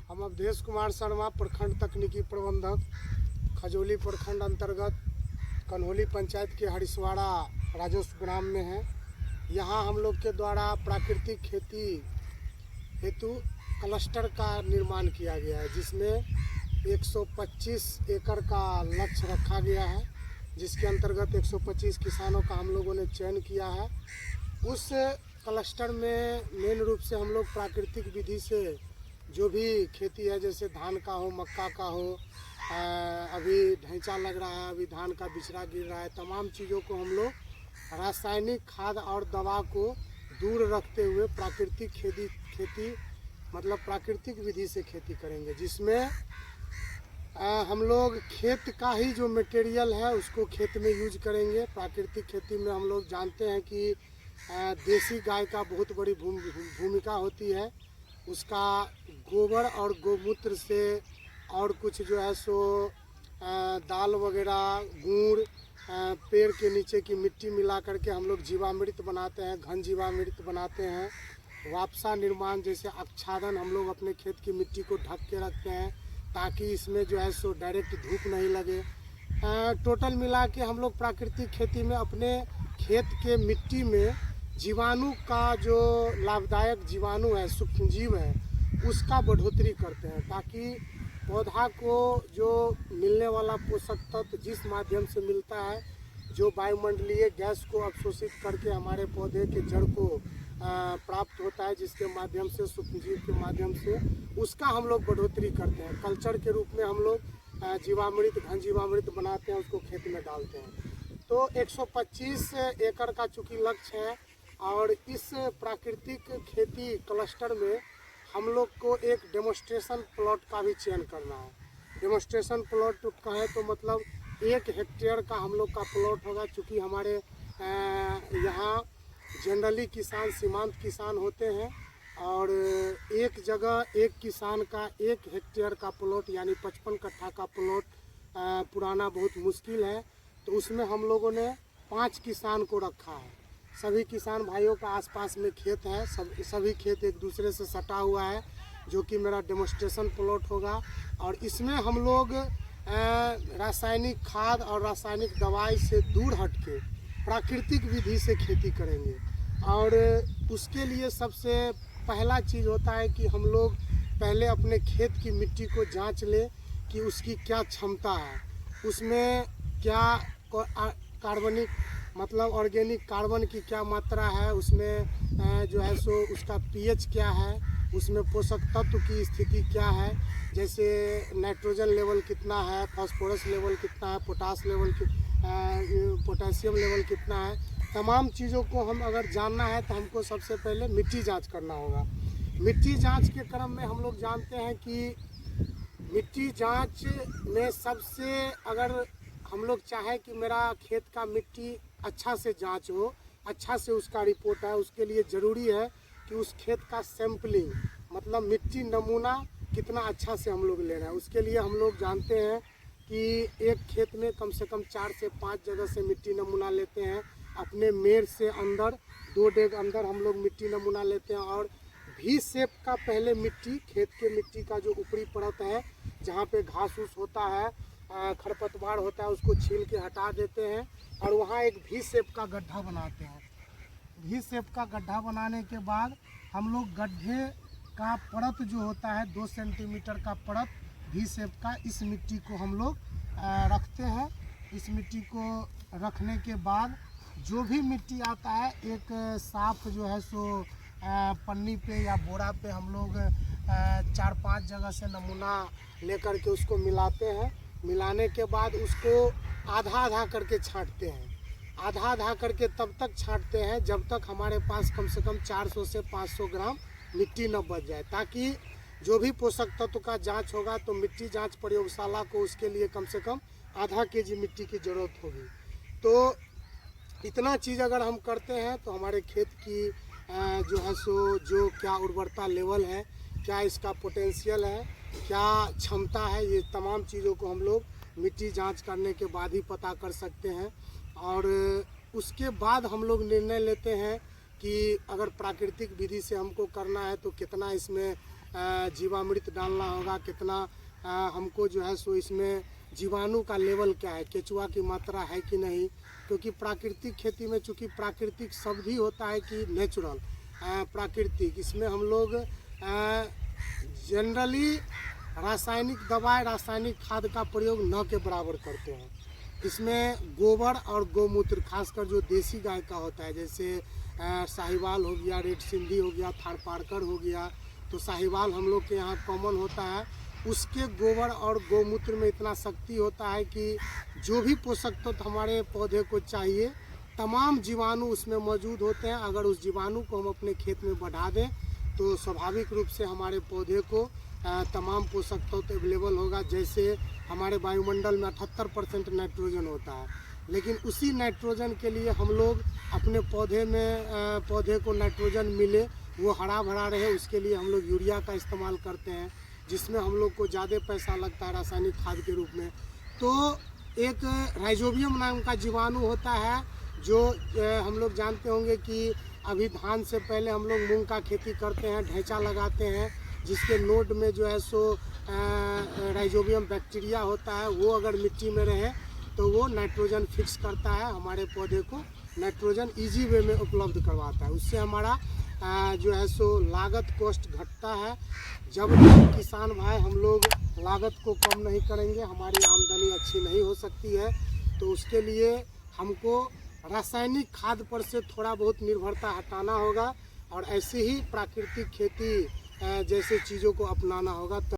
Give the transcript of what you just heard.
हम अवधेश कुमार शर्मा, प्रखंड तकनीकी प्रबंधक, खजौली प्रखंड अंतर्गत कन्होली पंचायत के हरिसवाड़ा राजस्व ग्राम में हैं। यहाँ हम लोग के द्वारा प्राकृतिक खेती हेतु क्लस्टर का निर्माण किया गया है, जिसमें 125 एकड़ का लक्ष्य रखा गया है, जिसके अंतर्गत 125 किसानों का हम लोगों ने चयन किया है। उस क्लस्टर में मेन रूप से हम लोग प्राकृतिक विधि से जो भी खेती है, जैसे धान का हो, मक्का का हो, अभी ढैंचा लग रहा है, अभी धान का बिचड़ा गिर रहा है, तमाम चीज़ों को हम लोग रासायनिक खाद और दवा को दूर रखते हुए प्राकृतिक खेती मतलब प्राकृतिक विधि से खेती करेंगे, जिसमें हम लोग खेत का ही जो मटेरियल है उसको खेत में यूज करेंगे। प्राकृतिक खेती में हम लोग जानते हैं कि देसी गाय का बहुत बड़ी भूमिका होती है। उसका गोबर और गोमूत्र से और कुछ जो है सो दाल वगैरह, गुड़, पेड़ के नीचे की मिट्टी मिला करके हम लोग जीवामृत बनाते हैं, घन जीवामृत बनाते हैं। वापसा निर्माण जैसे आच्छादन हम लोग अपने खेत की मिट्टी को ढक के रखते हैं, ताकि इसमें जो है सो डायरेक्ट धूप नहीं लगे। टोटल मिला के हम लोग प्राकृतिक खेती में अपने खेत के मिट्टी में जीवाणु का जो लाभदायक जीवाणु है, सूक्ष्म जीव है, उसका बढ़ोतरी करते हैं, ताकि पौधा को जो मिलने वाला पोषक तत्व जिस माध्यम से मिलता है, जो वायुमंडलीय गैस को अवशोषित करके हमारे पौधे के जड़ को प्राप्त होता है, जिसके माध्यम से सूक्ष्म जीव के माध्यम से उसका हम लोग बढ़ोतरी करते हैं। कल्चर के रूप में हम लोग जीवामृत, घन जीवामृत बनाते हैं, उसको खेत में डालते हैं। तो 125 एकड़ का चूँकि लक्ष्य है, और इस प्राकृतिक खेती क्लस्टर में हम लोग को एक डेमोस्ट्रेशन प्लॉट का भी चयन करना है। डेमोस्ट्रेशन प्लॉट कहें तो मतलब 1 हेक्टेयर का हम लोग का प्लॉट होगा, चूँकि हमारे यहाँ जनरली किसान सीमांत किसान होते हैं, और एक जगह एक किसान का 1 हेक्टेयर का प्लॉट यानी 55 कट्ठा का प्लॉट पुराना बहुत मुश्किल है। तो उसमें हम लोगों ने 5 किसान को रखा है। सभी किसान भाइयों का आसपास में खेत है, सभी खेत एक दूसरे से सटा हुआ है, जो कि मेरा डेमोस्ट्रेशन प्लॉट होगा। और इसमें हम लोग रासायनिक खाद और रासायनिक दवाई से दूर हटके प्राकृतिक विधि से खेती करेंगे। और उसके लिए सबसे पहला चीज़ होता है कि हम लोग पहले अपने खेत की मिट्टी को जांच लें कि उसकी क्या क्षमता है, उसमें क्या कार्बनिक मतलब ऑर्गेनिक कार्बन की क्या मात्रा है, उसमें जो है सो उसका पीएच क्या है, उसमें पोषक तत्व की स्थिति क्या है, जैसे नाइट्रोजन लेवल कितना है, फास्फोरस लेवल कितना है, पोटासियम लेवल कितना है। तमाम चीज़ों को हम अगर जानना है तो हमको सबसे पहले मिट्टी जांच करना होगा। मिट्टी जांच के क्रम में हम लोग जानते हैं कि मिट्टी जांच में सबसे अगर हम लोग चाहें कि मेरा खेत का मिट्टी अच्छा से जांच हो, अच्छा से उसका रिपोर्ट है, उसके लिए ज़रूरी है कि उस खेत का सैम्पलिंग मतलब मिट्टी नमूना कितना अच्छा से हम लोग ले रहे हैं। उसके लिए हम लोग जानते हैं कि एक खेत में कम से कम 4 से 5 जगह से मिट्टी नमूना लेते हैं। अपने मेड़ से अंदर 2 डेग अंदर हम लोग मिट्टी नमूना लेते हैं, और भी शेप का पहले मिट्टी, खेत के मिट्टी का जो ऊपरी परत है, जहाँ पे घास फूस होता है, खरपतवार होता है, उसको छील के हटा देते हैं, और वहाँ एक भी शेप का गड्ढा बनाते हैं। भी शेप का गड्ढा बनाने के बाद हम लोग गड्ढे का परत जो होता है 2 सेंटीमीटर का परत भी शेप का, इस मिट्टी को हम लोग रखते हैं। इस मिट्टी को रखने के बाद जो भी मिट्टी आता है, एक साफ जो है सो पन्नी पे या बोरा पे हम लोग 4-5 जगह से नमूना लेकर के उसको मिलाते हैं। मिलाने के बाद उसको आधा आधा करके छांटते हैं। आधा आधा करके तब तक छांटते हैं जब तक हमारे पास कम से कम 400 से 500 ग्राम मिट्टी न बच जाए, ताकि जो भी पोषक तत्व का जांच होगा तो मिट्टी जांच प्रयोगशाला को उसके लिए कम से कम आधा केजी मिट्टी की ज़रूरत होगी। तो इतना चीज़ अगर हम करते हैं तो हमारे खेत की जो है सो जो क्या उर्वरता लेवल है, क्या इसका पोटेंशियल है, क्या क्षमता है, ये तमाम चीज़ों को हम लोग मिट्टी जांच करने के बाद ही पता कर सकते हैं। और उसके बाद हम लोग निर्णय लेते हैं कि अगर प्राकृतिक विधि से हमको करना है तो कितना इसमें जीवामृत डालना होगा, कितना हमको जो है सो इसमें जीवाणु का लेवल क्या है, केचुआ की मात्रा है कि नहीं। क्योंकि प्राकृतिक खेती में चूँकि प्राकृतिक शब्द ही होता है कि नेचुरल, प्राकृतिक, इसमें हम लोग जनरली रासायनिक दवाई, रासायनिक खाद का प्रयोग न के बराबर करते हैं। इसमें गोबर और गौमूत्र, खासकर जो देसी गाय का होता है, जैसे साहिवाल हो गया, रेड सिंधी हो गया, थारपारकर हो गया, तो साहिवाल हम लोग के यहाँ कॉमन होता है। उसके गोबर और गौमूत्र में इतना शक्ति होता है कि जो भी पोषक तत्व हमारे पौधे को चाहिए, तमाम जीवाणु उसमें मौजूद होते हैं। अगर उस जीवाणु को हम अपने खेत में बढ़ा दें तो स्वाभाविक रूप से हमारे पौधे को तमाम पोषक तत्व अवेलेबल होगा। जैसे हमारे वायुमंडल में 78% नाइट्रोजन होता है, लेकिन उसी नाइट्रोजन के लिए हम लोग अपने पौधे को नाइट्रोजन मिले, वो हरा भरा रहे, उसके लिए हम लोग यूरिया का इस्तेमाल करते हैं, जिसमें हम लोग को ज़्यादा पैसा लगता है रासायनिक खाद के रूप में। तो एक राइजोबियम नाम का जीवाणु होता है, जो हम लोग जानते होंगे कि अभी धान से पहले हम लोग मूंग का खेती करते हैं, ढैंचा लगाते हैं, जिसके नोड में जो है सो राइजोबियम बैक्टीरिया होता है। वो अगर मिट्टी में रहे तो वो नाइट्रोजन फिक्स करता है, हमारे पौधे को नाइट्रोजन इजी वे में उपलब्ध करवाता है। उससे हमारा जो है सो लागत कॉस्ट घटता है। जब तक किसान भाई हम लोग लागत को कम नहीं करेंगे, हमारी आमदनी अच्छी नहीं हो सकती है। तो उसके लिए हमको रासायनिक खाद पर से थोड़ा बहुत निर्भरता हटाना होगा और ऐसे ही प्राकृतिक खेती जैसे चीज़ों को अपनाना होगा।